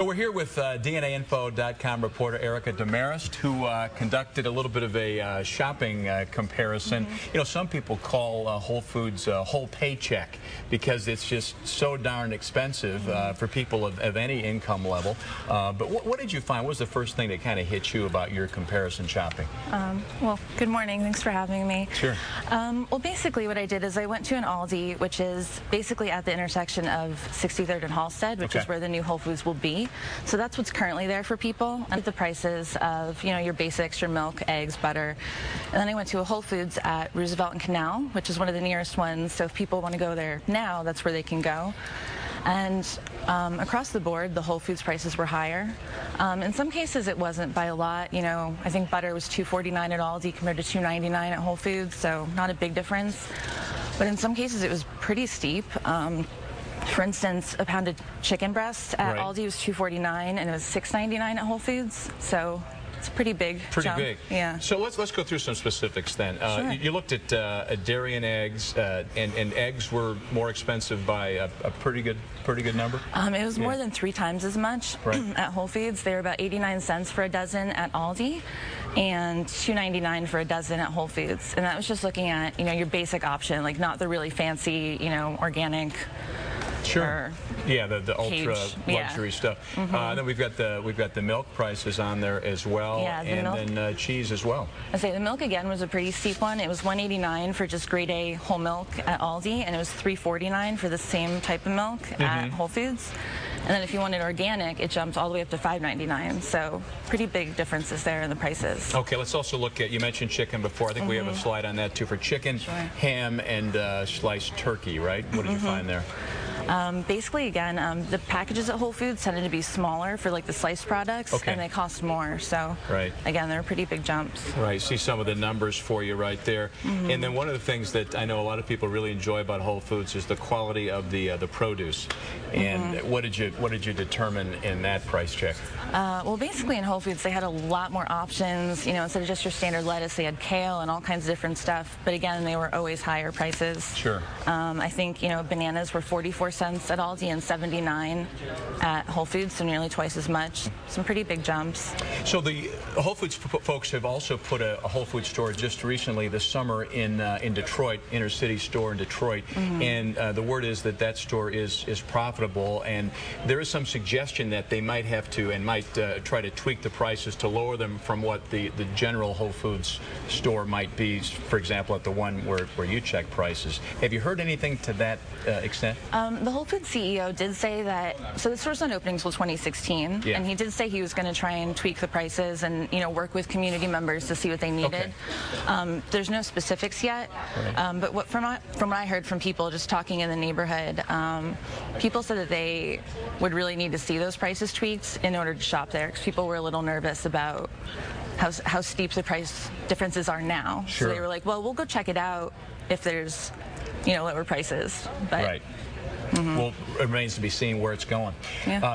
So we're here with DNAinfo.com reporter Erica Demarest, who conducted a little bit of a shopping comparison. You know, some people call Whole Foods a whole paycheck because it's just so darn expensive for people of any income level. But what did you find? What was the first thing that kind of hit you about your comparison shopping? Well, good morning. Thanks for having me. Sure. Well, basically what I did is I went to an Aldi, which is basically at the intersection of 63rd and Halstead, which is where the new Whole Foods will be. So that's what's currently there for people. And the prices of, you know, your basics, your milk, eggs, butter. And then I went to a Whole Foods at Roosevelt and Canal, which is one of the nearest ones. So if people want to go there now, that's where they can go. And across the board, the Whole Foods prices were higher. In some cases, it wasn't by a lot. You know, I think butter was $2.49 at Aldi compared to $2.99 at Whole Foods, so not a big difference. But in some cases, it was pretty steep. For instance, a pound of chicken breast at Aldi was $2.49 and it was $6.99 at Whole Foods. So it's a pretty big jump. Big. Yeah. So let's go through some specifics then. Sure. You looked at dairy and eggs, and eggs were more expensive by a pretty good number. It was more than 3 times as much at Whole Foods. They were about 89 cents for a dozen at Aldi and $2.99 for a dozen at Whole Foods. And that was just looking at, you know, your basic option, like not the really fancy, you know, organic. Sure. Yeah, the ultra luxury stuff. Then we've got the milk prices on there as well, and then cheese as well. I say the milk again was a pretty steep one. It was $1.89 for just grade A whole milk at Aldi, and it was $3.49 for the same type of milk at Whole Foods. And then if you wanted organic, it jumped all the way up to $5.99. So pretty big differences there in the prices. Okay, let's also look at, you mentioned chicken before. I think we have a slide on that too for chicken, ham, and sliced turkey, right? What did you find there? Basically, again, the packages at Whole Foods tended to be smaller for like the sliced products, and they cost more. So, again, they're pretty big jumps. Right. See some of the numbers for you right there. And then one of the things that I know a lot of people really enjoy about Whole Foods is the quality of the produce. And what did you determine in that price check? Well, basically in Whole Foods they had a lot more options. You know, instead of just your standard lettuce, they had kale and all kinds of different stuff. But again, they were always higher prices. Sure. I think, you know, bananas were 44 cents at Aldi and 79 at Whole Foods, so nearly twice as much. Some pretty big jumps. So the Whole Foods folks have also put a Whole Foods store just recently this summer in Detroit, inner city store in Detroit, and the word is that store is profitable, and there is some suggestion that they might have to and might try to tweak the prices to lower them from what the general Whole Foods store might be, for example, at the one where you check prices. Have you heard anything to that extent? The Whole Foods CEO did say that, so the store's not opening until 2016, and he did say he was going to try and tweak the prices and, you know, work with community members to see what they needed. There's no specifics yet, but from what I heard from people just talking in the neighborhood, people said that they would really need to see those prices tweaked in order to shop there, because people were a little nervous about how steep the price differences are now. So they were like, well, we'll go check it out if there's, you know, lower prices. But well, it remains to be seen where it's going.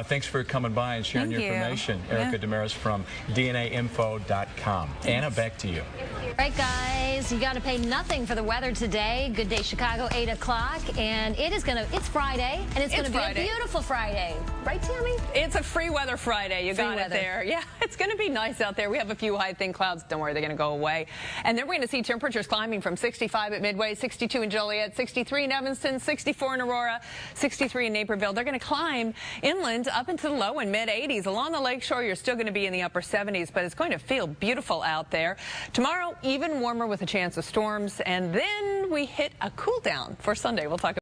Thanks for coming by and sharing your information. Erica Demarest from DNAinfo.com. Anna, back to you. All right, guys, you got to pay nothing for the weather today. Good Day Chicago, 8 o'clock, and it's Friday, and it's going to be a beautiful Friday. Right, Tammy? It's a free weather Friday. You got it there. Yeah, it's going to be nice out there. We have a few high, thin clouds. Don't worry, they're going to go away. And then we're going to see temperatures climbing from 65 at Midway, 62 in Joliet, 63 in Evanston, 64 in Aurora, 63 in Naperville. They're going to climb inland up into the low and mid-80s. Along the lakeshore, you're still going to be in the upper 70s, but it's going to feel beautiful out there. Tomorrow, even warmer with a chance of storms, and then we hit a cool down for Sunday. We'll talk about